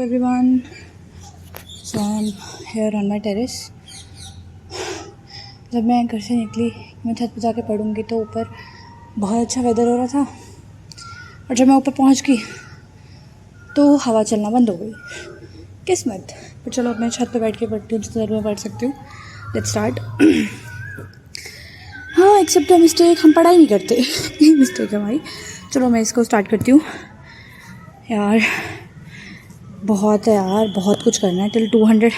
everyone, so I'm here on my terrace. जब मैं घर से निकली मैं छत पे जाके पढ़ूँगी तो ऊपर बहुत अच्छा वेदर हो रहा था और जब मैं ऊपर पहुँच गई तो हवा चलना बंद हो गई। किस्मत। पर चलो अब मैं छत पे बैठ के पढ़ती हूँ जितना देर में पढ़ सकती हूँ। Let's start. हाँ, एक्सेप्ट मिस्टेक, हम पढ़ाई नहीं करते। मिस्टेक है भाई। चलो मैं इसको स्टार्ट करती हूँ। यार बहुत है यार, बहुत कुछ करना है। टिल 200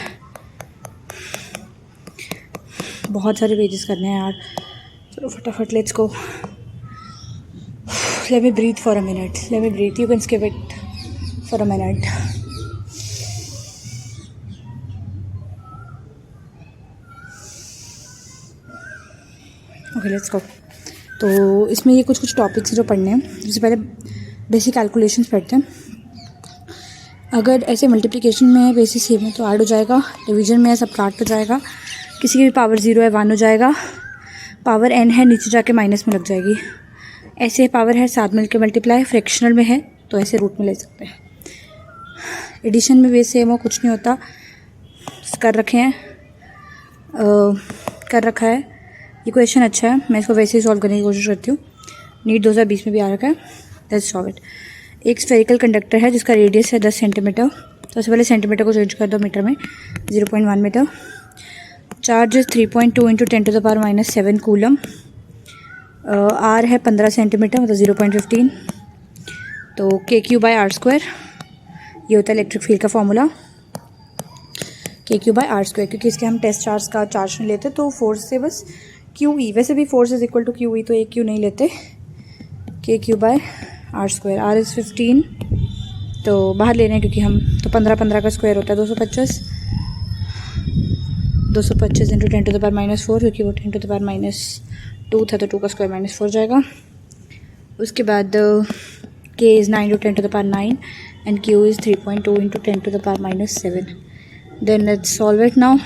बहुत सारे पेजेस करने हैं यार। चलो फटाफट let's go. Let me breathe for a minute. Let me breathe. You can skip it for a minute. Okay let's go. तो इसमें ये कुछ टॉपिक्स जो पढ़ने हैं। सबसे पहले बेसिक कैलकुलेशंस पढ़ते हैं। अगर ऐसे मल्टीप्लिकेशन में है, बेसिस सेम है तो ऐड हो जाएगा। डिवीजन में है, सबट्रैक्ट हो जाएगा। किसी की भी पावर 0 है 1 हो जाएगा। पावर n है, नीचे जाके माइनस में लग जाएगी। ऐसे पावर है 7 मिल के मल्टीप्लाई। फ्रैक्शनल में है तो ऐसे रूट में ले सकते हैं। एडिशन में बेस सेम हो, कुछ नहीं होता। कर रखे हैं कर रखा है। ये क्वेश्चन अच्छा है, मैं इसको वैसे ही सॉल्व करने की कोशिश करती हूँ। नीट 2020 में भी आ रखा है। Let's solve it. एक स्फेरिकल कंडक्टर है जिसका रेडियस है 10 सेंटीमीटर। तो सबसे पहले सेंटीमीटर को चेंज कर दो मीटर में। 0.1 metre. Charge 3.2 into 10⁻⁻7 coulomb. R है 15 सेंटीमीटर, मतलब 0.15। तो KQ/R²। ये होता है इलेक्ट्रिक फील्ड का फॉर्मूला, KQ/R²। क्योंकि इसके हम टेस्ट चार्ज का चार्ज नहीं लेते तो फोर्स से बस QE। वैसे भी force is equal to QE, तो एक Q नहीं लेते। KQ/R²। R इज़ 15, तो बाहर ले रहे हैं क्योंकि हम तो 15 का स्क्वायर होता है 225। 225 इंटू 10⁻⁻4, क्योंकि वो 10⁻⁻2 था तो 2 का स्क्वायर -4 जाएगा। उसके बाद K is 9 into 10⁻9 and Q is 3.2 into 10⁻⁻7। Then let's solve it now.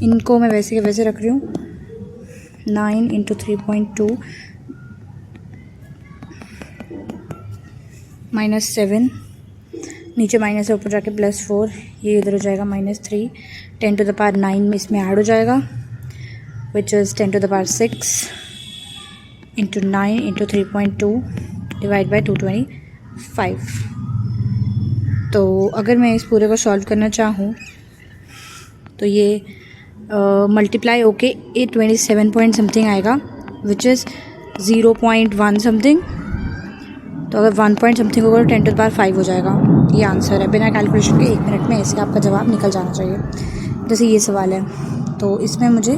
इनको मैं वैसे के वैसे रख रही हूँ। 9 इंटू 3.2 -7, नीचे माइनस है, ऊपर जाके +4। ये इधर हो जाएगा -3। 10⁻9 में इसमें ऐड हो जाएगा, which is 10⁻6 into 9 into 3.2 divide by 225। तो अगर मैं इस पूरे को सॉल्व करना चाहूँ तो ये मल्टीप्लाई होके 27 पॉइंट समथिंग आएगा, विच इज़ 0.1 समथिंग। तो अगर 1 पॉइंट समथिंग होगा तो 10⁻5 हो जाएगा। ये आंसर है। बिना कैलकुलेशन के 1 मिनट में ऐसे आपका जवाब निकल जाना चाहिए। जैसे ये सवाल है तो इसमें मुझे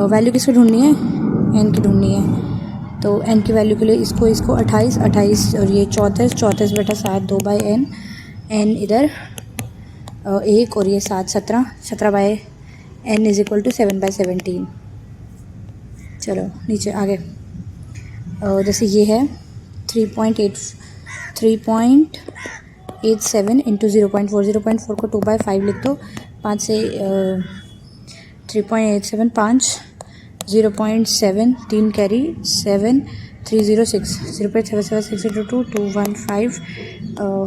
वैल्यू किसकी ढूंढनी है? n की ढूंढनी है। तो n की वैल्यू के लिए इसको 28 और ये 34/7 2/n। n इधर 1 और ये 7 17/n इज इक्वल टू 7/17। चलो नीचे आगे। जैसे ये है 3.87 इंटू 0.4। 0.4 को 2/5 लिख दो। 5 से 3.87 5, 0.7 3 कैरी 7 306 0.776 इंटू 2 215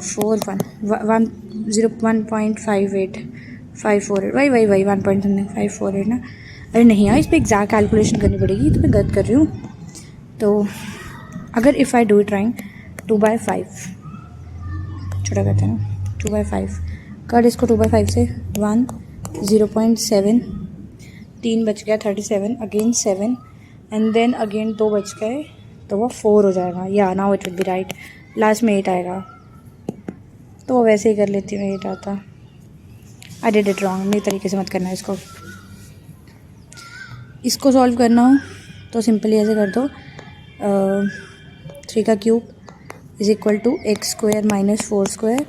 4 1 0.58 548 वही 1 पॉइंट 548 ना। अरे नहीं यार, इस पर एग्जैक्ट कैलकुलेशन करनी पड़ेगी, तो मैं गलत कर रही हूँ। तो अगर if I do it right 2/5 छोटा करते हैं ना। 2/5 कर इसको 2/5 से 1 0.7 3 बच गया 37 अगेन 7 एंड देन अगेन 2 बच गए तो वो 4 हो जाएगा। या now it will be right. Last में 8 आएगा तो वो वैसे ही कर लेती हूँ। 8 आता। I did it wrong. मेरी तरीके से मत करना। इसको सॉल्व करना हो तो सिंपली ऐसे कर दो। 3 का cube is equal to x² - 4²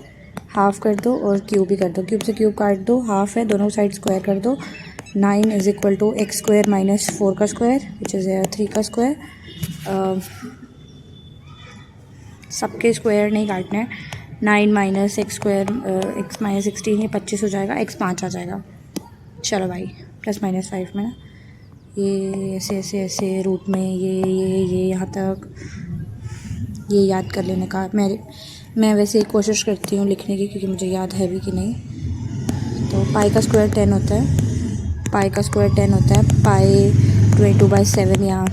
half कर दो और क्यूब भी कर दो। क्यूब से क्यूब काट दो, हाफ है, दोनों साइड स्क्वायर कर दो। 9 इज़ इक्वल टू x² - 4 का स्क्वायर विच इज़ 3 का स्क्वायर। सबके स्क्वायर नहीं काटना है। 9 - x² x - 16 ये 25 हो जाएगा। x 5 आ जाएगा। चलो भाई +-5 में ना ये ऐसे रूट में ये यहाँ तक ये याद कर लेने का। मैं वैसे ही कोशिश करती हूँ लिखने की, क्योंकि मुझे याद है भी कि नहीं। तो पाई का स्क्वायर 10 होता है, पाई का स्क्वायर 10 होता है, पाई 22/7 या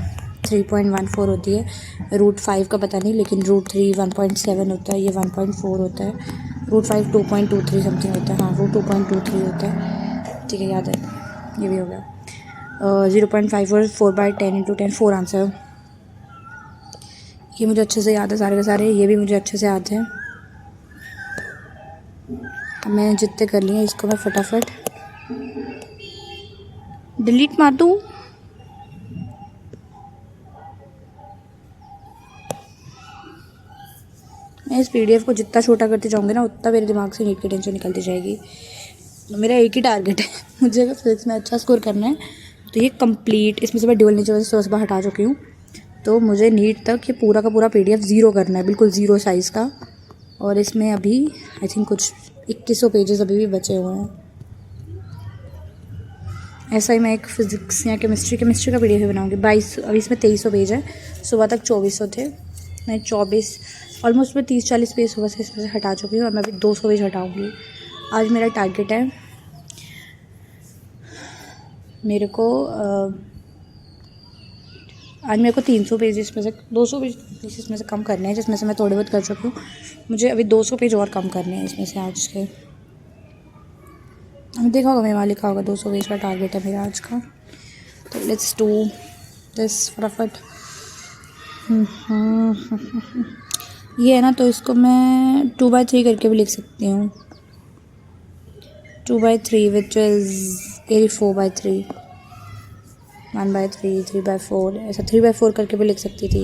3.14 होती है। रूट 5 का पता नहीं, लेकिन रूट 3 1.7 होता है, ये 1.4 होता है। रूट 5 2.23 समथिंग होता है, हाँ रूट 2.23 होता है, ठीक है याद है, ये भी हो गया। 0.5 और 4/10 इंटू 10 4 आंसर। ये मुझे अच्छे से याद है सारे के सारे, ये भी मुझे अच्छे से याद है। अब मैंने जितने कर लिए इसको मैं फटाफट डिलीट मार दूँ। मैं इस PDF को जितना छोटा करते जाऊँगी ना, उतना मेरे दिमाग से नीट की टेंशन निकलती जाएगी। तो मेरा एक ही टारगेट है, मुझे अगर फिजिक्स में अच्छा स्कोर करना है तो ये कंप्लीट, इसमें से मैं ड्यूअल नेचर से सुबह हटा चुकी हूँ, तो मुझे नीट तक ये पूरा का पूरा PDF 0 करना है, बिल्कुल 0 साइज़ का। और इसमें अभी आई थिंक कुछ 2100 पेजेस अभी भी बचे हुए हैं। ऐसा ही मैं एक फ़िज़िक्स या केमिस्ट्री का PDF भी बनाऊँगी। 22, अभी इसमें 2300 पेज है, सुबह तक 2400 थे। मैं 24 ऑलमोस्ट मैं 30-40 पेज सुबह से इसमें से हटा चुकी हूँ, और मैं अभी 200 पेज हटाऊँगी। आज मेरा टारगेट है, मेरे को आज मेरे को 300 पेज इसमें से 200 पेज इसमें से कम करने हैं, जिसमें से मैं थोड़े बहुत कर चुकी हूँ। मुझे अभी 200 पेज और कम करने हैं इसमें से आज के। देखा होगा मेरे वाले लिखा होगा 200 पेज का टारगेट है मेरा आज का। तो लेट्स डू दिस फटाफट। ये है ना, तो इसको मैं 2/3 करके भी लिख सकती हूँ। 2/3 विच इज़ 84/3, 1/3, 3/4, ऐसा 3/4 करके भी लिख सकती थी।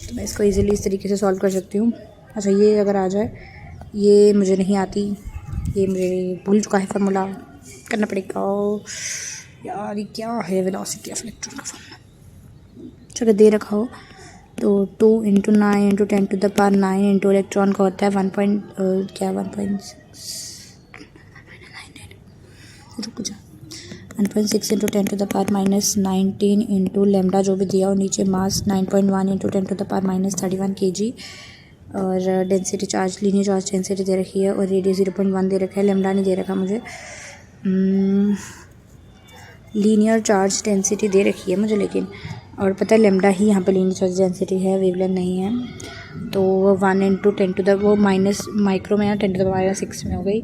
तो मैं इसको इजीली इस तरीके से सॉल्व कर सकती हूँ। अच्छा ये अगर आ जाए, ये मुझे नहीं आती, ये मुझे भूल चुका है फार्मूला, करना पड़ेगा यार। ये क्या है, वेलोसिटी ऑफ इलेक्ट्रॉन का फार्मूला। चलो दे रखा हो तो 2 × 9 × 10⁹ इंटू इलेक्ट्रॉन का होता है 1.6 रुक जा 1.6 × 10⁻⁻19 इंटू लेमडा जो भी दिया, और नीचे मास 9.1 × 10⁻31 kg, और density charge, linear charge density दे रखी है, और रेडियस 0.1 दे रखा है। लेमडा नहीं दे रखा मुझे, लीनियर चार्ज डेंसिटी दे रखी है मुझे, लेकिन और पता है लेमडा ही यहाँ पे लीनियर चार्ज डेंसिटी है, वेवलेंथ नहीं है। तो 1 × 10 वो माइनस माइक्रो में है, 10⁻6 में हो गई।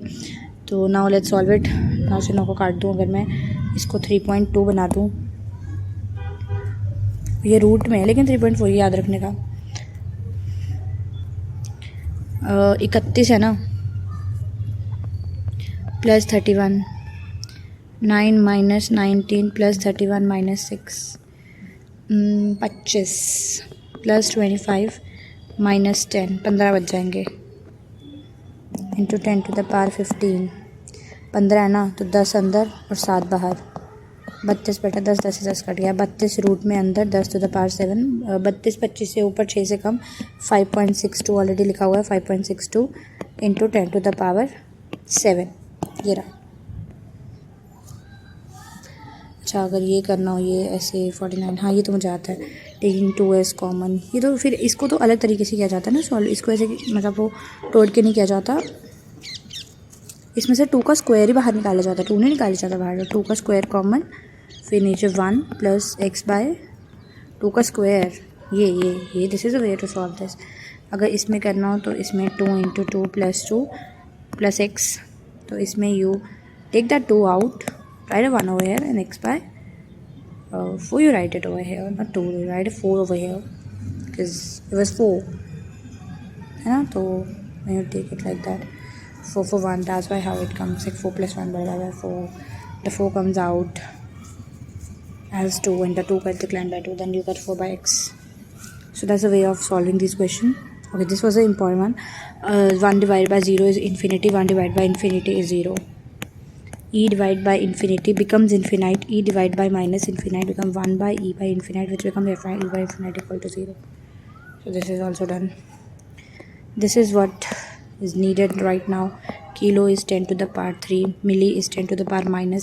तो नाउ लेट्स सॉल्व इट। 9 से 9 को काट दूँ, अगर मैं इसको 3.2 बना दूँ, ये रूट में है लेकिन 3.4 याद रखने का। 31 है ना, प्लस 31, 9 - 19 प्लस 31 - 6, 25 प्लस 25 - 10, 15 बच जाएंगे, इंटू 10⁻15। 15 है ना, तो 10 अंदर और 7 बाहर, 32 बटा 10, 10 से 10 कट गया, 32 रूट में अंदर, 10⁻7, 32 25 से ऊपर 6 से कम, 5.62 ऑलरेडी लिखा हुआ है, 5.62 इंटू 10⁻7, ये रहा। अच्छा अगर ये करना हो, ये ऐसे 49, हाँ ये तो मुझे आता है। टेकिंग 2 कॉमन, ये तो फिर इसको तो अलग तरीके से किया जाता है ना सॉल्व, इसको ऐसे मतलब वो तोड़ के नहीं किया जाता, इसमें से 2 का स्क्वायर ही बाहर निकाला जाता है, 2 नहीं निकाला जाता बाहर, 2 का स्क्वायर कॉमन, फिर नीचे 1 प्लस x/2 का स्क्वायर, ये this is a way to solve this. अगर इसमें करना हो तो इसमें 2 × 2 + 2 प्लस x, तो इसमें you take that 2 out, write a 1 over here and x/4 you write it over here, not 2, you write a 4 over here because it was 4 है ना, तो when you take it like that 4 for 1, that's why how it comes like 4 + 1 by 4, the 4 comes out as 2 and the 2 gets declined by 2, then you get 4/x. So that's a way of solving this question. Okay, this was an important one. 1 divided by 0 is infinity, 1 divided by infinity is 0. E divided by infinity becomes infinite, E divided by minus infinite become 1/e by infinite, which become e by infinite equal to 0. So this is also done. This is what is needed right now. Kilo is 10⁻3, milli is 10⁻³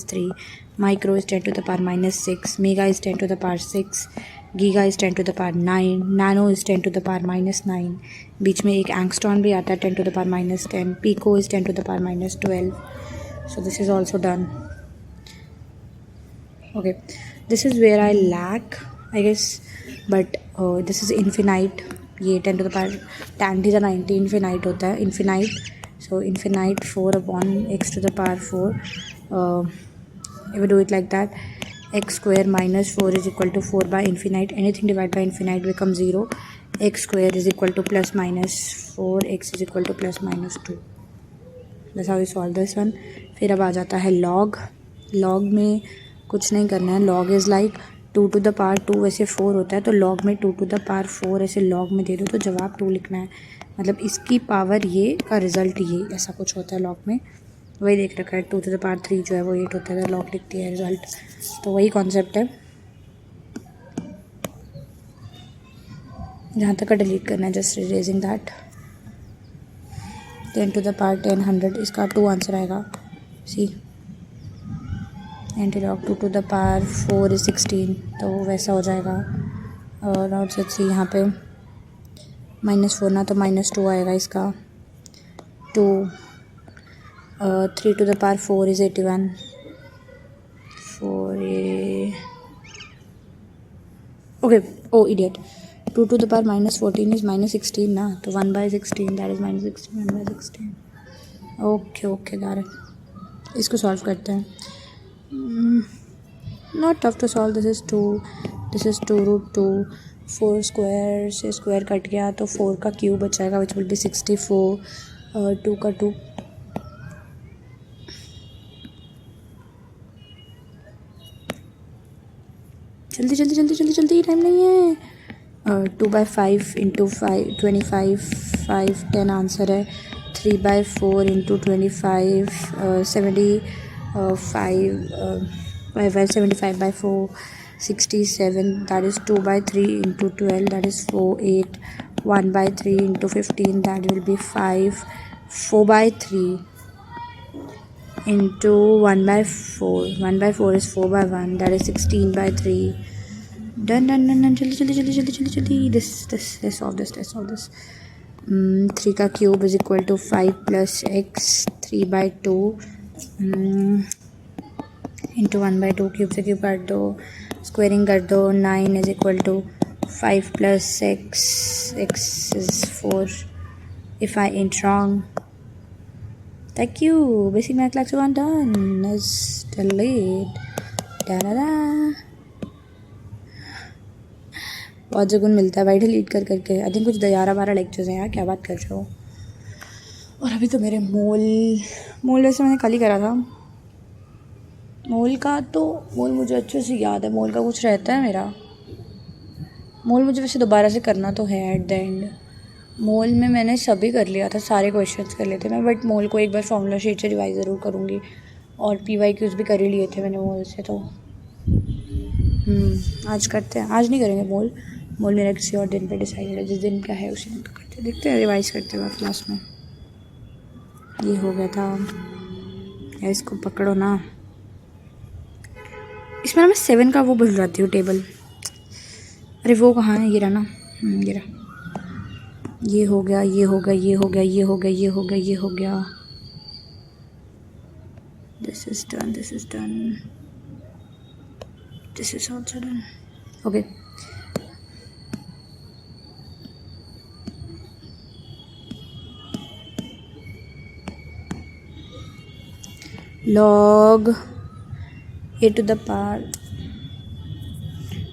-3, micro is 10⁻⁻6, mega is 10⁻⁶, giga is 10 to the power 9, nano is 10 to the power -9, बीच में एक angstrom भी आता है 10 to the power -10, pico is 10 to the power -12. So this is also done. Okay, this is where I lack, I guess, but this is infinite. ये 10 to the power tan theta 90 infinite होता है, infinite. So infinite 4 upon x to the power 4. If we do it like that, x square minus 4 is equal to 4 by infinite. Anything divided by infinite becomes 0. X square is equal to plus minus 4, x is equal to plus minus 2. That's how we solve this one. फिर अब आ जाता है log. log में कुछ नहीं करना है. log is like 2 to the power 2 वैसे 4 होता है, तो log में 2 to the power 4 ऐसे log में दे दो तो जवाब 2 लिखना है. मतलब इसकी पावर ये का रिज़ल्ट ये ऐसा कुछ होता है log में. वही देख रखा है. 2 to the power 3 जो है वो 8 होता है, तो log लिखती है रिज़ल्ट. तो वही कॉन्सेप्ट है. जहाँ तक का डिलीट करना है, just erasing that. 10 to the power 10 100, इसका 2 आंसर आएगा. सी anti log 2 to the power 4 is 16, तो वैसा हो जाएगा. और लेट्स सी यहाँ पे -4 ना, तो -2 आएगा इसका. 2 3 to the power 4 is 81. 4 ये okay. Oh idiot. 2 to the power -14 is -16 ना, तो 1 by 16 that is -16 1 by 16. Okay got it. इसको सॉल्व करते हैं. Not tough to solve. This is 2 root 2. 4 square से स्क्वायर कट गया तो 4 का क्यूब बचाएगा विच विल बी 64. 2 का 2. जल्दी टाइम नहीं है. 2 by 5 इंटू 5 25 5 10 आंसर है. 3 by 4 into 25 75 by 4 67. That is 2 by 3 into 12, that is 4 8. 1 by 3 into 15, that will be 5. 4 by 3 into 1 by 4. 1 by 4 is 4 by 1, that is 16 by 3. Done. जल्दी. Let's solve this. 3 का cube is equal to 5 plus x. 3 by 2 into 1 by 2. Cube से cube काट दो, squaring कर दो. 9 is equal to 5 plus x. x is 4 if I ain't wrong. Thank you. Basic math class 1 done. It's delayed. Da. बहुत सुकून मिलता है भाई डिलीट कर करके. आई थिंक कुछ 11-12 लेक्चर्स हैं यार. क्या बात कर रहे हो. और अभी तो मेरे मोल वैसे मैंने कल ही करा था. मोल मुझे अच्छे से याद है. मोल का कुछ रहता है मेरा. मोल मुझे वैसे दोबारा से करना तो है एट द एंड. मोल में मैंने सभी कर लिया था, सारे क्वेश्चंस कर लिए थे मैं. बट मोल को एक बार फॉर्मूला शीट से रिवाइज ज़रूर करूँगी. और PYQs भी कर ही लिए थे मैंने मोल से. तो आज करते हैं. आज नहीं करेंगे मोल मेरा किसी और दिन पे डिसाइड है. जिस दिन का है उसी दिन का करते हैं. देखते हैं रिवाइज करते हुए क्लास में. ये हो गया था. या इसको पकड़ो ना. इसमें ना मैं 7 का वो भूल जाती हूँ टेबल. अरे वो कहाँ है. ये रहा ना. ये रहा. ये हो गया. This is done. This is also done. Okay. log a to the power.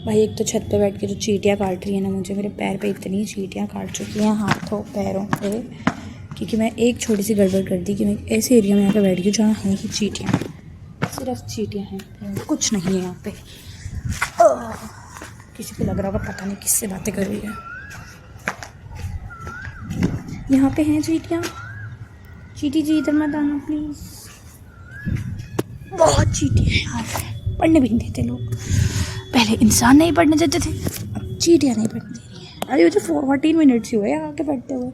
भाई एक तो छत पे बैठ के जो चींटियाँ काट रही है ना, मुझे मेरे पैर पे इतनी चींटियाँ काट चुकी हैं हाथों पैरों पे, क्योंकि मैं एक छोटी सी गड़बड़ कर दी कि मैं ऐसे एरिया में आकर बैठ गई जहाँ है ही चींटियाँ. सिर्फ चींटियाँ हैं, कुछ नहीं है यहाँ पे. किसी को लग रहा होगा पता नहीं किससे बातें कर रही है. यहाँ पे हैं चींटियाँ. चींटी जी इधर मत आना प्लीज़. बहुत चींटियाँ हैं यार. पढ़ने भी नहीं देते लोग. पहले इंसान नहीं पढ़ने देते थे, अब चींटियाँ नहीं पढ़ने दे रही हैं. अरे मुझे 14 मिनट्स ही हुए आके पढ़ते हुए.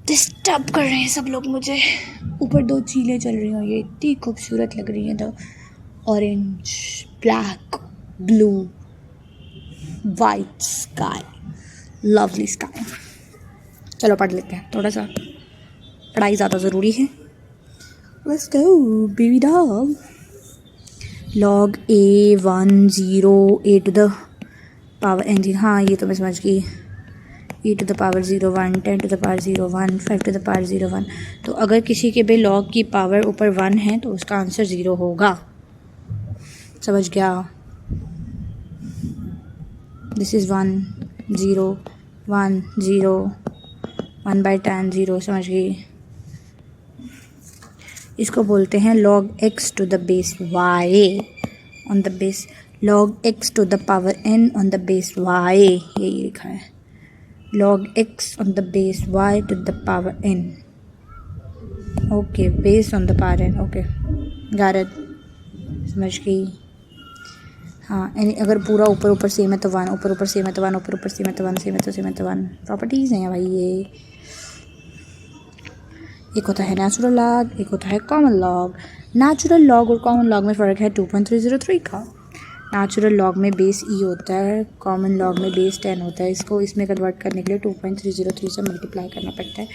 डिस्टर्ब कर रहे हैं सब लोग मुझे. ऊपर 2 चीलें चल रही हैं. ये इतनी खूबसूरत लग रही हैं. तो orange, black, blue. White sky, lovely sky. चलो पढ़ लेते हैं, थोड़ा सा पढ़ाई ज़्यादा ज़रूरी है। Let's go baby dog. log a10 a to the power n, हाँ ये तो मैं समझ गई। e to the power 0 1, 10 to the power 0 1, 5 to the power 0 1। तो अगर किसी के भी log की पावर ऊपर 1 है तो उसका आंसर 0 होगा। समझ गया? This is 1 0 1 0 1/10 0। समझ गई? इसको बोलते हैं log x to the base y on the base, log x to the power n on the base y, यही लिखा है log x on the base y to the power n। Okay, base on the power n। Okay got it, समझ गई? हाँ, अगर पूरा ऊपर ऊपर सेम है तो 1, ऊपर ऊपर सेम है तो 1, ऊपर ऊपर सेम है तो 1, सेम है तो सेम है तो 1। प्रॉपर्टीज़ हैं भाई ये। एक होता है नेचुरल लॉग, एक होता है कॉमन लॉग। नेचुरल लॉग और कॉमन लॉग में फ़र्क है 2.303 का। नेचुरल लॉग में बेस ई होता है, कॉमन लॉग में बेस 10 होता है। इसको इसमें कन्वर्ट करने के लिए 2.303 से मल्टीप्लाई करना पड़ता है,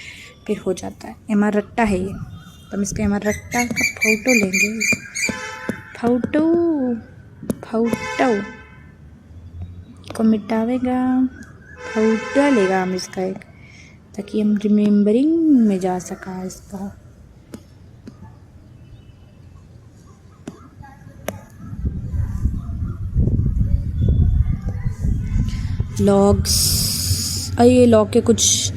फिर हो जाता है। एम आर रट्टा है ये, तो हम इसका एम आर रट्टा का फ़ोटो लेंगे। फोटो को मिटावेगा, फोटो लेगा हम इसका एक, ताकि हम रिमेम्बरिंग में जा सका इसका। लॉग्स, ये लॉग के कुछ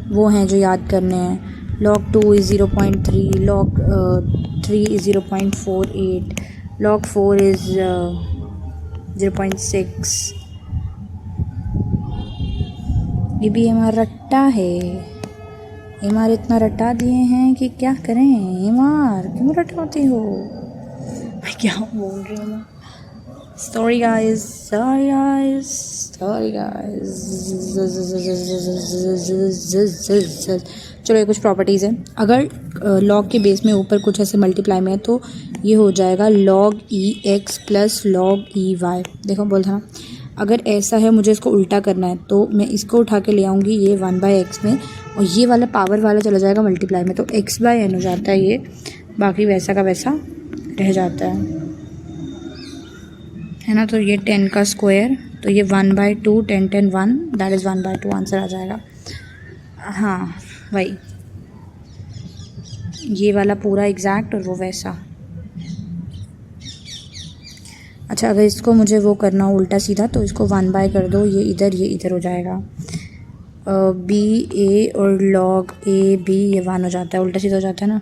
वो हैं जो याद करने हैं। log 2 is 0.3, log 3 is 0.48, log 4 is 0.6। ये भी एम आर रट्टा है। एम आर इतना रटा दिए हैं कि क्या करें। एम आर क्यों रटाती हो? मैं क्या बोल रही हूँ? Sorry guys, sorry guys, sorry guys. चलो ये कुछ प्रॉपर्टीज़ हैं। अगर लॉग के बेस में ऊपर कुछ ऐसे मल्टीप्लाई में है तो ये हो जाएगा log e(x) plus log e(y)। देखो बोलता ना, अगर ऐसा है मुझे इसको उल्टा करना है तो मैं इसको उठा के ले आऊँगी ये 1/x में, और ये वाला पावर वाला चला जाएगा मल्टीप्लाई में, तो x/n हो जाता है ये, बाकी वैसा का वैसा रह जाता है ना। तो ये 10 का स्क्वायर, तो ये 1/2, 10 10 1, दैट इज़ 1/2 आंसर आ जाएगा। हाँ वही, ये वाला पूरा एग्जैक्ट और वो वैसा। अच्छा, अगर इसको मुझे वो करना हो उल्टा सीधा तो इसको 1/ कर दो, ये इधर हो जाएगा। बी ए और log ए बी, ये 1 हो जाता है, उल्टा सीधा हो जाता है ना।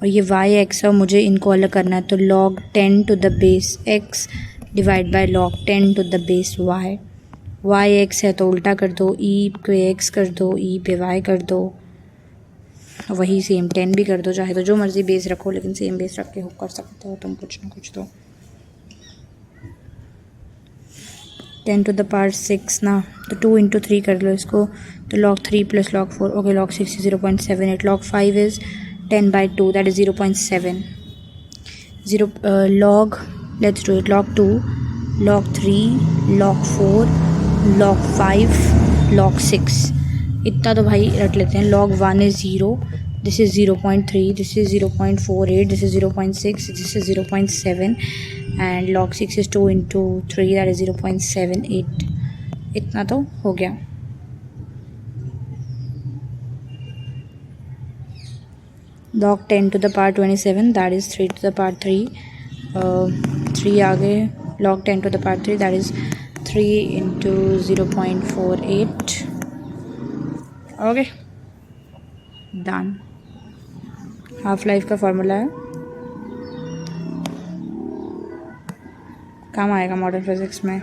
और ये वाई एक्स है, मुझे इनको अलग करना है, तो log 10 to the base x divide by log 10 to the base y। Y x है तो उल्टा कर दो, ई पे एक्स कर दो, ई पे वाई कर दो, वही सेम 10 भी कर दो, चाहे तो जो मर्ज़ी बेस रखो, लेकिन सेम बेस रख के हुक कर सकते हो तुम कुछ ना कुछ। तो 10 to the power 6 ना, तो 2 into 3 कर लो इसको, तो log 3 plus log 4, okay log 6 is 0.78, log 5 is 10/2, that is 0.7। log, let's do it, log 2, log 3, log 4, log 5, log 6, इतना तो भाई रट लेते हैं। log 1 is 0, this is 0.3, this is 0.48, this is 0.6, this is 0.7, and log 6 is 2 into 3, that is 0.78। इतना तो हो गया। log 10 to the power 27, that is 3 to the power 3, 3 आगे, log 10 to the power 3, that is 3 into 0.48। Okay done. Half life का formula है, काम आएगा modern physics में।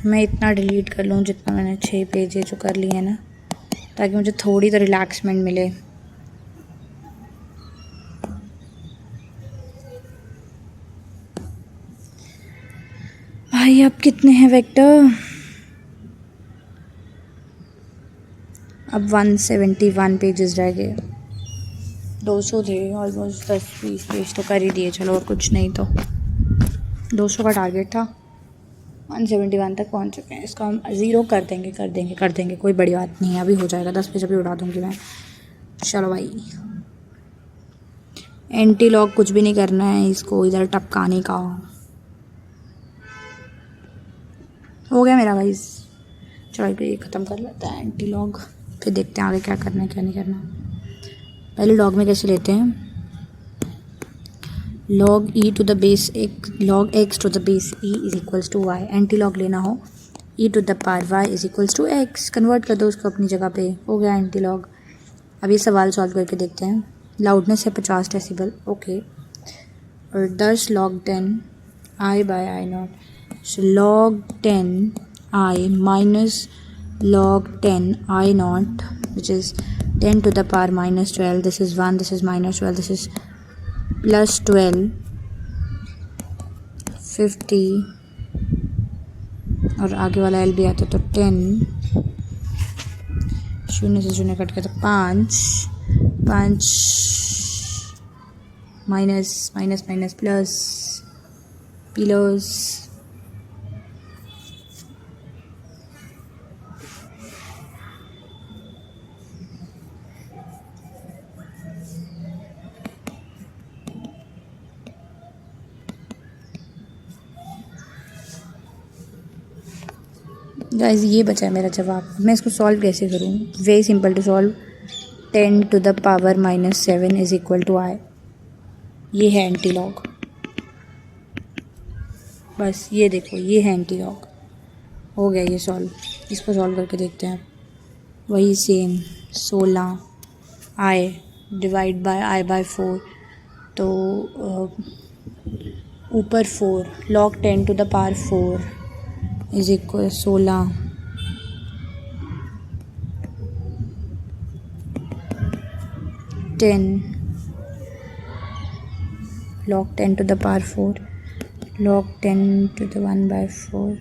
मैं इतना डिलीट कर लूँ जितना मैंने 6 पेज जो कर लिए हैं ना, ताकि मुझे थोड़ी तो रिलैक्समेंट मिले। भाई अब कितने हैं वेक्टर? अब 171 पेजेस रह गए। 200 थे ऑलमोस्ट, 10-20 पेज तो कर ही दिए। चलो और कुछ नहीं तो 200 का टारगेट था, 171 तक पहुंच चुके हैं। इसको हम 0 कर देंगे, कोई बड़ी बात नहीं है, अभी हो जाएगा। 10 पेज अभी उड़ा दूँगी मैं। चलो भाई, एंटी लॉग कुछ भी नहीं करना है, इसको इधर टपकाने का हो गया मेरा गाइस। चलो ये ख़त्म कर लेते हैं एंटी लॉग, फिर देखते हैं आगे क्या करना है क्या नहीं करना। पहले लॉग में कैसे लेते हैं, log e to the base x, log x to the base e is equals to y। Anti log लेना हो e to the power y is equals to x, convert कर दो उसको अपनी जगह पे, हो गया एंटी लॉग। अब ये सवाल सॉल्व करके देखते हैं। लाउडनेस है 50 डेसिबल, ओके, और 10 log 10 i by i not, so log 10 i minus log 10 i not which is 10 to the power minus 12, this is 1, this is minus 12, this is plus 12, 50 और आगे वाला एल भी आता तो 10, शून्य से शून्य कट के तो 5 minus minus minus plus plus, guys ये बचा है मेरा जवाब। मैं इसको सॉल्व कैसे करूँ, very simple to solve. 10 to the power minus 7 is equal to I, ये है एंटी लॉग। बस ये देखो, ये है एंटी लॉग, हो गया ये सॉल्व। इसको सॉल्व करके देखते हैं। वही same 16 i divide by i by 4, तो ऊपर 4, log 10 to the power 4 is equal 16 10 log 10 to the power 4 log 10 to the 1 by 4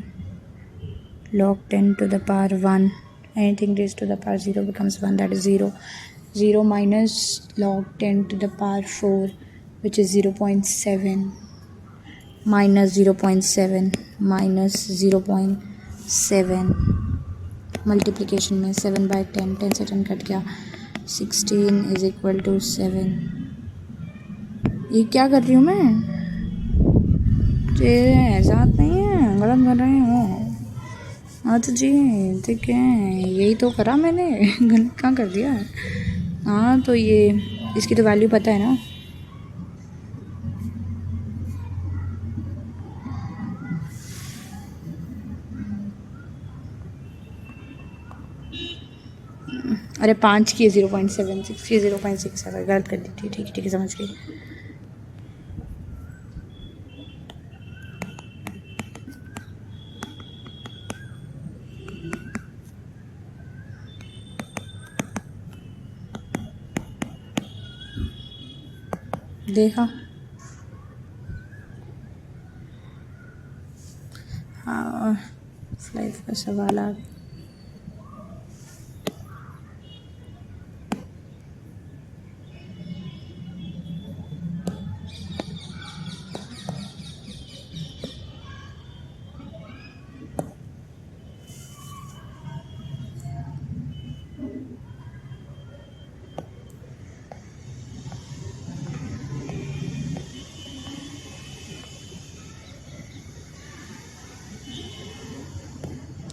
log 10 to the power 1, anything raised to the power 0 becomes 1, that is 0. 0 minus log 10 to the power 4 which is 0.7 minus 0.7 minus 0.7, multiplication में 7 by 10, 10 से 10 cut गया, 16 is equal to 7। ये क्या कर रही हूँ मैं, ये साथ नहीं है, गलत कर रही हूँ। हाँ तो जी ठीक है, यही तो करा मैंने, गलत क्या कर दिया। हाँ तो ये इसकी तो वैल्यू पता है ना। अरे 5 की 0.76 की 0.6 है, गलत कर दी थी। ठीक है समझ गई। देखा, हाँ लाइफ का सवाल आ गया।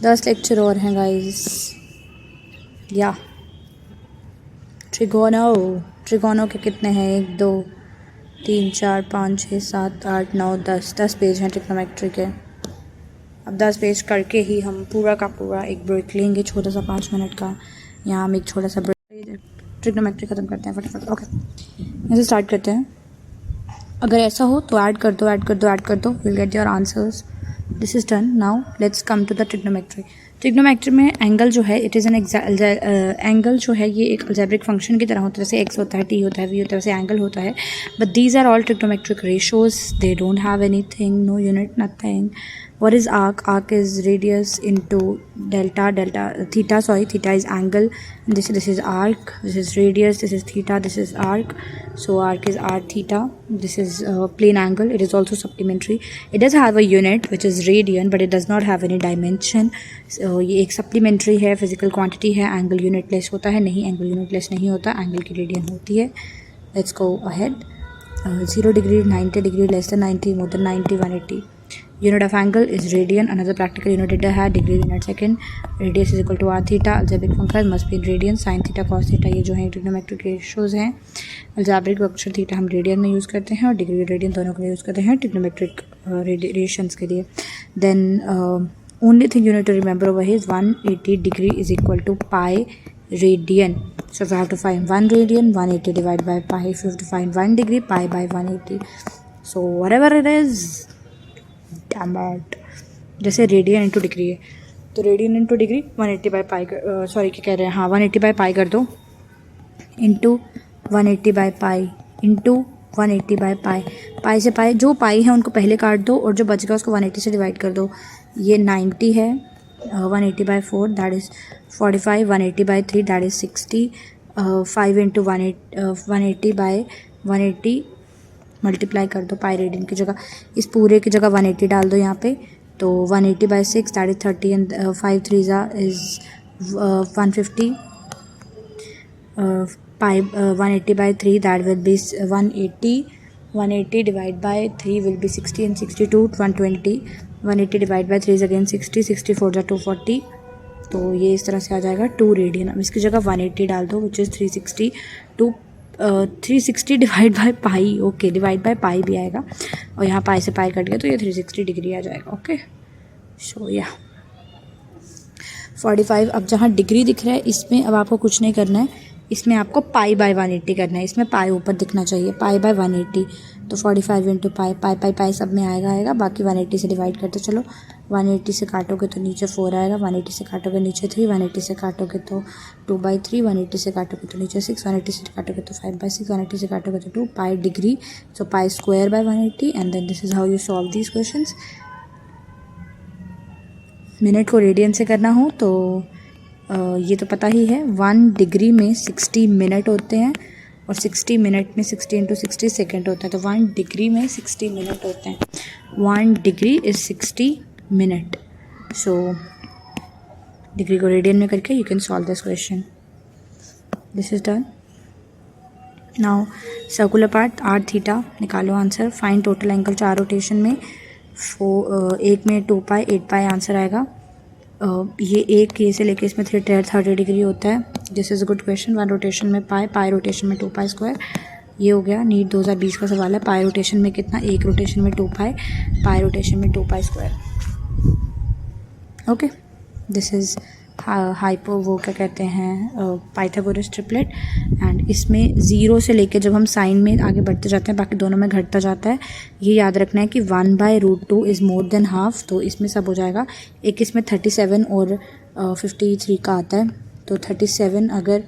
दस लेक्चर और हैं गाइस। या ट्रिगोनो के कितने हैं, 1 2 3 4 5 6 7 8 9 10 पेज हैं ट्रिग्नोमेट्री के। अब 10 पेज करके ही हम पूरा का पूरा एक ब्रेक लेंगे, छोटा सा 5 मिनट का। यहाँ हम एक छोटा सा ब्रेक, ट्रिग्नोमेट्री ख़त्म करते हैं फटाफट। ओके ऐसे स्टार्ट करते हैं। अगर ऐसा हो तो ऐड कर दो, will get your answers. This is done. Now let's come to the trigonometry. Trigonometry में एंगल जो है, इट इज़ एन एंगल जो है ये एक अलजेब्रिक फंक्शन की तरह होता है। जैसे एक्स होता है, टी होता है, वी होता है, वैसे एंगल होता है। But these are all trigonometric ratios, they don't have anything, no unit, nothing. What is arc? Arc is radius into delta. Theta, sorry, theta is angle. And this is arc. This is radius. This is theta. This is arc. So arc is r theta. This is plane angle. It is also supplementary. It does have a unit which is radian, but it does not have any dimension. So ये एक supplementary है, physical quantity है. Angle unitless होता है नहीं, angle unitless नहीं होता, angle की radian होती है. Let's go ahead. 0 degree, 90 degree, less than 90, more than 90, 180. Unit of angle is radian. Another practical unit it had, degree unit second. Radius is equal to r theta. Algebraic function must be in radian. Sin theta cos theta ये जो है trigonometric ratios हैं. Algebraic function theta हम radian में use करते हैं और degree radian दोनों के लिए यूज़ करते हैं trigonometric radiations के लिए. Then only thing you need to remember over here is 180 degree is equal to pi radian. So if you have to find 1 radian, 180 divided by pi. If you have to find 1 degree, pi by 180. So whatever it is, damn it. जैसे radian into degree है तो radian into degree 180 by pi sorry क्या कह रहे हैं, हाँ 180 by pi कर दो into 180 by pi into 180 by pi. Pi से पाई, जो पाई है उनको पहले काट दो और जो बचेगा उसको 180 से डिवाइड कर दो. ये 90 है, 180 by 4 that is 45, 180 by 3 that is 60, 5 into 180 by 180 multiply कर दो पाई रेडियन की जगह. इस पूरे की जगह 180 डाल दो यहाँ पे. तो 180 by 6 that is 30 and 5 3 is 150. Pi 180 by 3 that will be 180. 180 divide by 3 will be 60 and 62 120. 180 divide by 3 is again 60, 64 जा 240. तो ये इस तरह से आ जाएगा 2 रेडियन. अब इसकी जगह 180 डाल दो which is 360. 360 divide by pi, okay divide by pi भी आएगा और यहाँ पाई से पाई कट गया तो ये 360 डिग्री आ जाएगा. ओके सो या 45. अब जहाँ डिग्री दिख रहा है इसमें अब आपको कुछ नहीं करना है, इसमें आपको पाई बाय 180 करना है. इसमें पाई ऊपर दिखना चाहिए, पाई बाय 180. तो 45 इंटू पाई, पाई पाई पाई सब में आएगा बाकी 180 से डिवाइड करते चलो. 180 से काटोगे तो नीचे 4 आएगा, 180 से काटोगे नीचे 3, 180 से काटोगे तो 2/3, 180 से काटोगे तो नीचे 6, 180 से काटोगे तो 5/6, 180 से काटोगे तो 2 pi degree. So pi square by 180 and then this is how you solve these questions. Minute को रेडियन से करना हो तो ये तो पता ही है, 1 डिग्री में 60 मिनट होते हैं और 60 मिनट में 60 इंटू 60 सेकेंड होता है. तो 1 डिग्री में 60 मिनट होते हैं. 1 degree is 60 minute. So degree को रेडियन में करके you can solve this question. This is done. Now circular part R theta निकालो answer. Fine total angle 4 rotation में. एक में 2 पाई 8 पाई आंसर आएगा. ये एक ये से लेके इसमें 30 डिग्री होता है. This is a good question. 1 rotation में पाई, पाई रोटेशन में 2 पाई स्क्वायर. ये हो गया. नीट 2020 का सवाल है. पाई रोटेशन में कितना, एक रोटेशन में 2 पाई, पाई रोटेशन में 2 pi square. Okay this is hypo वो क्या कहते हैं पाइथागोरस ट्रिपलेट. एंड इसमें 0 से लेके जब हम साइन में आगे बढ़ते जाते हैं बाकी दोनों में घटता जाता है. ये याद रखना है कि 1/√2 इज़ मोर देन हाफ. तो इसमें सब हो जाएगा. एक इसमें 37 और 53 का आता है. तो 37 अगर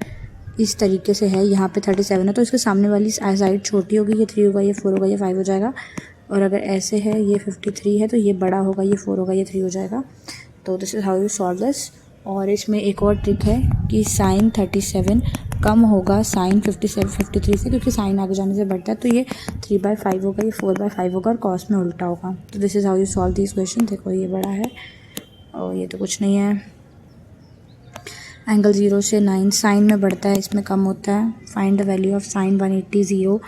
इस तरीके से है, यहाँ पे 37 है तो इसके सामने वाली साइड छोटी होगी, ये 3 होगा, ये 4 होगा, ये 5 हो जाएगा. और अगर ऐसे है ये 53 है तो ये बड़ा होगा, ये 4 होगा, ये 3 हो जाएगा. तो this is how you solve this. और इसमें एक और ट्रिक है कि साइन 37 कम होगा साइन 53 से, क्योंकि साइन आगे जाने से बढ़ता है. तो ये 3/5 होगा, ये 4/5 होगा और कॉस में उल्टा होगा. तो this is how you solve this question. देखो ये बड़ा है और ये तो कुछ नहीं है. एंगल 0 से 9 साइन में बढ़ता है, इसमें कम होता है. Find the value of sine 180 0.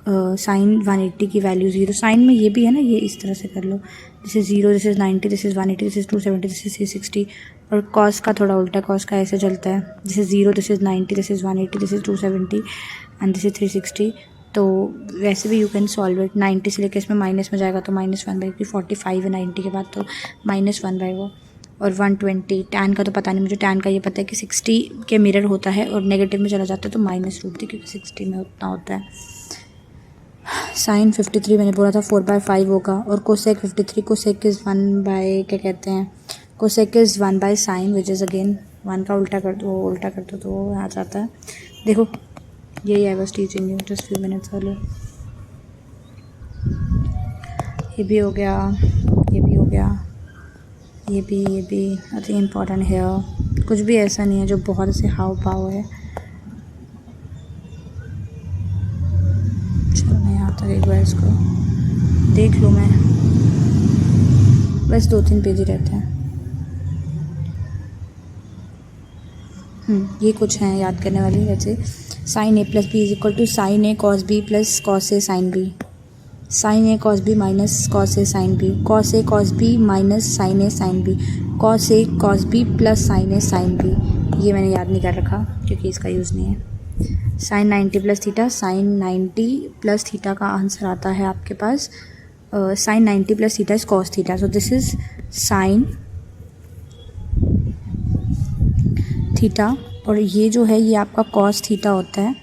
Sine 180 की वैल्यू 0. साइन में ये भी है ना, ये इस तरह से कर लो. This is 0, this is 90, this is 180, this is 270, this is 360. और कॉस का थोड़ा उल्टा, कॉस का ऐसे चलता है. This is 0, this is 90, this is 180, this is 270 and this is 360. तो वैसे भी यू कैन सॉल्व इट. 90 से लेकर इसमें माइनस में जाएगा तो -1/, 45 है 90 के बाद तो -1/. वो और 120 टैन का तो पता नहीं मुझे. टैन का ये पता है कि 60 के मिरर होता है और नेगेटिव में चला जाता है तो -√3, क्योंकि 60 में उतना होता है. साइन 53 मैंने बोला था 4/5 होगा. और कोसेक 53, कोसेक इज़ 1/ क्या कहते हैं, cosec is 1/ sine which is again 1 का उल्टा कर दो, उल्टा कर दो तो वो आ जाता है. देखो यही I was teaching you just few minutes earlier. ये भी हो गया, ये भी हो गया, ये भी आई थिंक इम्पॉर्टेंट है। कुछ भी ऐसा नहीं है जो बहुत से हाव भाव है। चलो मैं यहाँ तक एक बार इसको देख लूँ। मैं बस 2-3 पेज ही रहते हैं। ये कुछ हैं याद करने वाली, जैसे sine a plus b is equal to sine a cos b plus cos a sine b, sine a cos b minus cos a sine b, cos a cos b minus sine a sine b, cos a cos b plus sine a sine b. ये मैंने याद नहीं कर रखा क्योंकि इसका use नहीं है। Sine 90 plus theta, sine 90 plus theta का आंसर आता है आपके पास sine 90 plus theta is cos theta. So this is sine theta और ये जो है ये आपका कॉस थीटा होता है।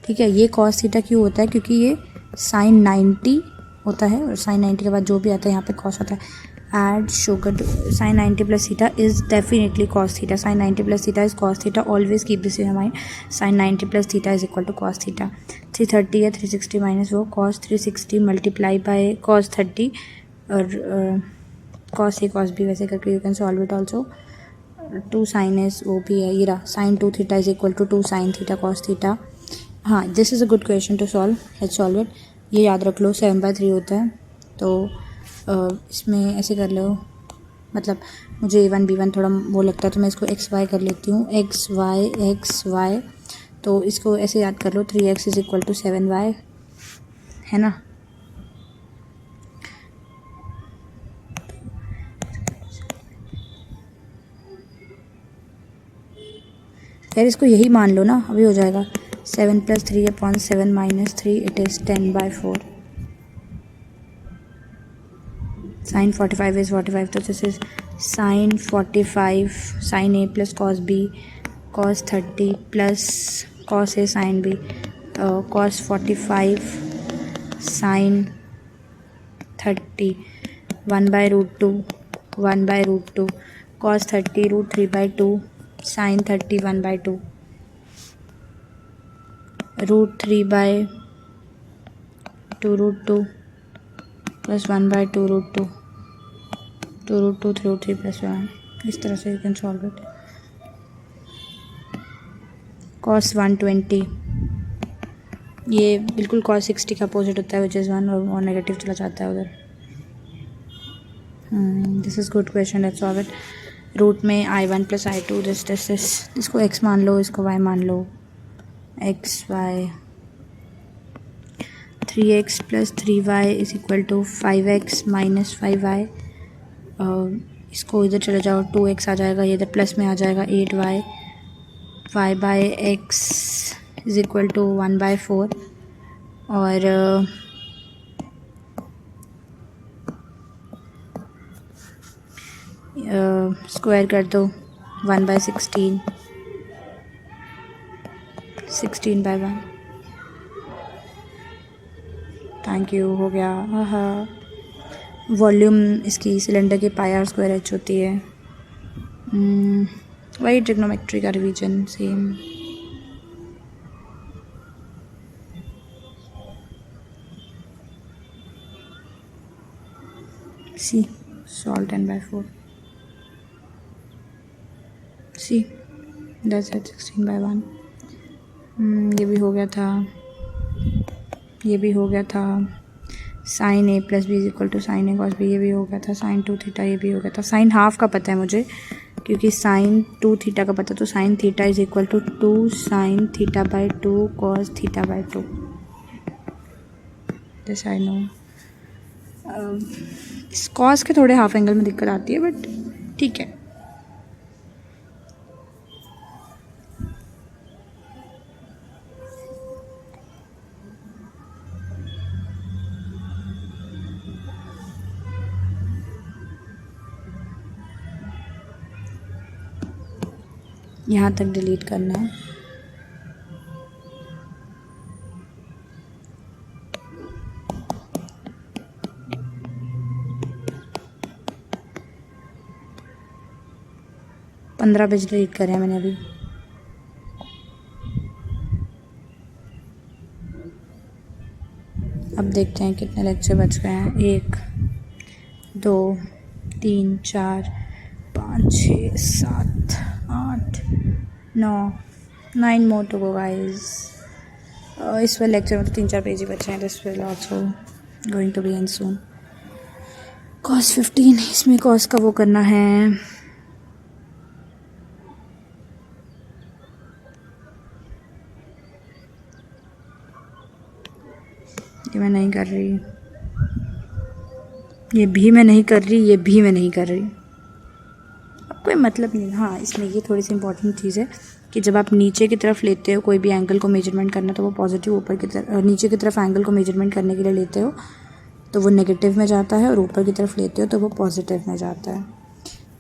ठीक है, ये कॉस थीटा क्यों होता है? क्योंकि ये साइन 90 होता है और साइन 90 के बाद जो भी आता है यहाँ पे कॉस होता है। Add sugar sine 90 plus theta is definitely cos theta, sine 90 plus theta is cos theta, always keep this in mind. Sine 90 plus theta is equal to cos theta. 330 है, 360 माइनस वो कॉस 360 मल्टीप्लाई बाय कॉस 30 और cos a cos B वैसे करके you can solve it also. 2 sine S वो भी है, ये रहा sine 2 theta is equal to 2 sine theta cos theta. हाँ, this is a good question to solve, let's solve it. ये याद रख लो 7/3 होता है, तो इसमें ऐसे कर लो, मतलब मुझे A1 B1 थोड़ा वो लगता है तो मैं इसको XY कर लेती हूँ, XY, तो इसको ऐसे याद कर लो 3x is equal to 7y, है ना। यार इसको यही मान लो ना, अभी हो जाएगा। 7 + 3/7 - 3 इट इज़ 10/4। साइन 45 इज़ 45, तो this is sine 45 sine a plus cos b cos 30 plus cos a sine b cos 45 sine 30 1/√2 1/√2 cos 30 √3/2 sine 30 1/2 √3/2 √2 plus 1/2 √2 2 √2 3 + 1। इस तरह से you can solve it. Cos 120 ये बिल्कुल कॉस 60 का अपोजिट होता है विच इज़ 1 और नेगेटिव चला जाता है उधर। This is good question, let's solve it. Root में I1 + I2 दिस इसको x मान लो, इसको y मान लो, x y 3x + 3y is equal to 5x - 5y। इसको इधर चले जाओ, 2x आ जाएगा, ये इधर प्लस में आ जाएगा 8y, y/x is equal to 1/4 और स्क्वायर कर दो 1/16 16/1। थैंक यू, हो गया। हाँ, वॉल्यूम इसकी सिलेंडर की πr² h होती है। वही ट्रिग्नोमेट्री का revision same. See solve 10/4 see that's 16/1। ये भी हो गया था, ये भी हो गया था। Sine A + B is equal to sine a cos b, ये भी हो गया था। साइन 2 थीटा ये भी हो गया था। साइन हाफ का पता है मुझे क्योंकि साइन 2 थीटा का पता, तो sine theta is equal to 2 sine θ/2 cos θ/2, this I know. इस कॉस के थोड़े हाफ एंगल में दिक्कत आती है बट ठीक है। यहाँ तक डिलीट करना है। पंद्रह पेज डिलीट करे हैं मैंने अभी। अब देखते हैं कितने लेक्चर बच गए हैं। 1 2 3 4 5 6 7 8 9 9 more to go guys. इस वाले लेक्चर में तो 3-4 पेज ही बचे हैं. This will also going to be end soon. cos 15 इसमें cos का वो करना है. ये मैं नहीं कर रही, ये भी मैं नहीं कर रही, ये भी मैं नहीं कर रही. अब कोई मतलब नहीं. हाँ, इसमें ये थोड़ी सी इंपॉर्टेंट चीज़ है कि जब आप नीचे की तरफ लेते हो कोई भी एंगल को मेजरमेंट करना, तो वो पॉजिटिव, ऊपर की तरफ नीचे की तरफ एंगल को मेजरमेंट करने के लिए लेते हो तो वो नेगेटिव में जाता है, और ऊपर की तरफ लेते हो तो वो पॉजिटिव में जाता है.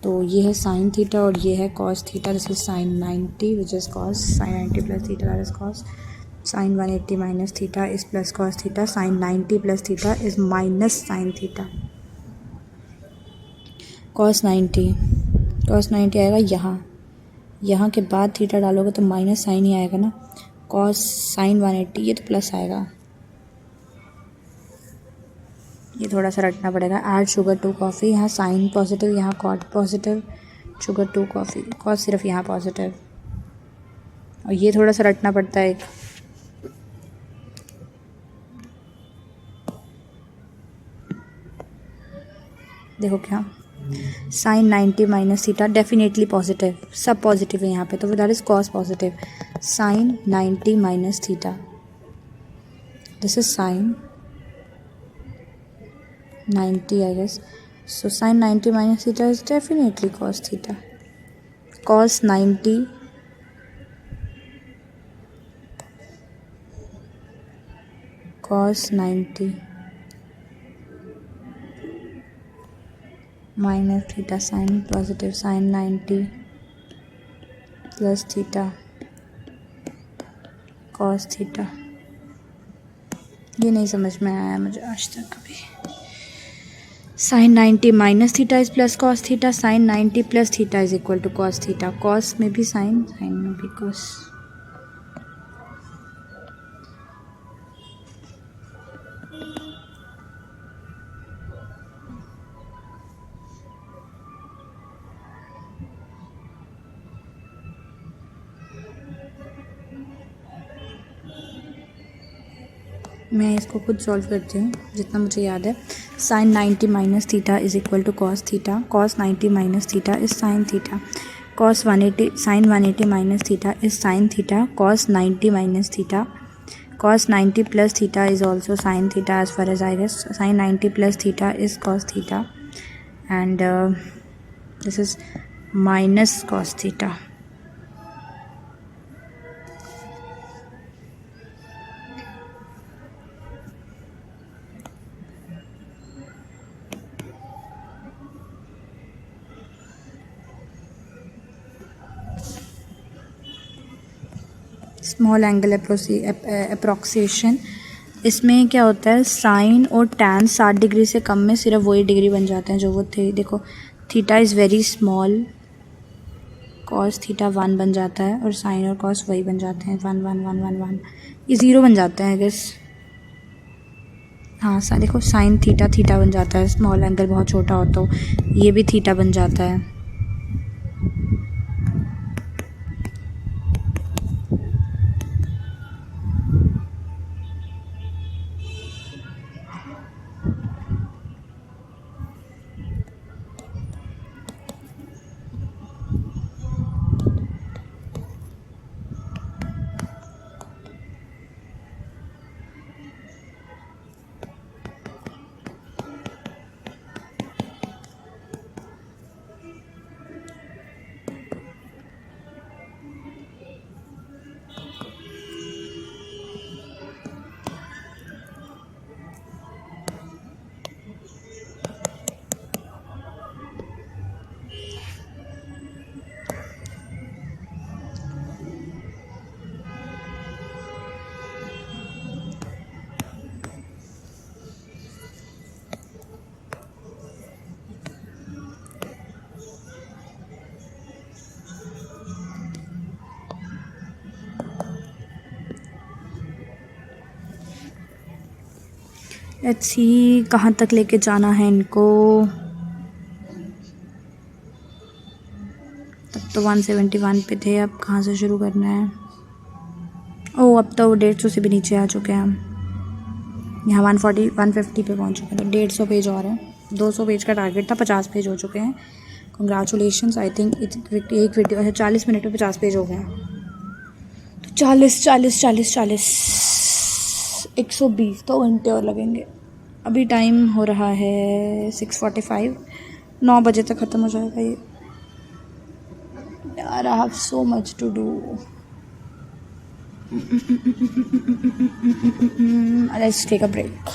तो ये है साइन थीटा और ये है cos theta. This is sine 90 which is cos. Sine 90 plus theta that is cos. Sine 180 minus theta is plus cos theta. Sine 90 plus theta is minus sine theta. Cos 90 आएगा यहाँ के बाद theta डालोगे तो minus sign ही आएगा ना. Cos sine 180 ये तो प्लस आएगा. ये थोड़ा सा रटना पड़ेगा. Add sugar to coffee. यहाँ साइन पॉजिटिव, यहाँ cot positive. Sugar to coffee. Cos सिर्फ यहाँ पॉजिटिव. और ये थोड़ा सा रटना पड़ता है. देखो क्या, sine 90 minus theta definitely positive, सब पॉजिटिव है यहाँ पे, तो that is cos positive. Sine 90 minus theta, this is sine 90 I guess. So sin 90 minus theta is definitely cos theta. Cos 90 minus theta sin positive. Sin 90 plus theta cos theta. ये नहीं समझ में आया मुझे आज तक कभी. Sine 90 minus theta is plus cos theta. Sine 90 plus theta is equal to cos theta. Cos में भी साइन, साइन में भी कॉस. मैं इसको खुद सॉल्व करती हूँ जितना मुझे याद है. Sine 90 minus theta is equal to cos theta. Cos 90 minus theta is sine theta. Cos 180 sine 180 minus theta is sine theta. Cos 90 minus theta. Cos 90 plus theta is also sine theta as far as I guess. Sine 90 plus theta is cos theta and this is minus cos theta. Small angle approximation. इसमें क्या होता है, sign और tan 60 degree से कम में सिर्फ वही degree बन जाते हैं जो वो थे. देखो theta is very small, cos theta 1 बन जाता है, और साइन और कॉस वही बन जाते हैं 1 1 1 1 1. ये 0 बन जाते हैं गेस. हाँ देखो साइन थीटा थीटा बन जाता है. स्मॉल एंगल बहुत छोटा हो तो ये भी थीटा बन जाता है. लेट्स सी कहाँ तक लेके जाना है इनको. तो 171 पे थे, अब कहाँ से शुरू करना है? ओह अब तो 150 से भी नीचे आ चुके हैं हम, यहाँ 150 पे पहुँच चुके हैं, तो 150 पेज और हैं। 200 पेज का टारगेट था, 50 पेज हो चुके हैं। कंग्रेचुलेशंस, आई थिंक एक वीडियो अच्छा 40 मिनट में 50 पेज हो गए हैं। तो 40 120 तो घंटे और लगेंगे। अभी टाइम हो रहा है 6:45, 9 बजे तक ख़त्म हो जाएगा ये। यार I have so much to do. Let's take a break.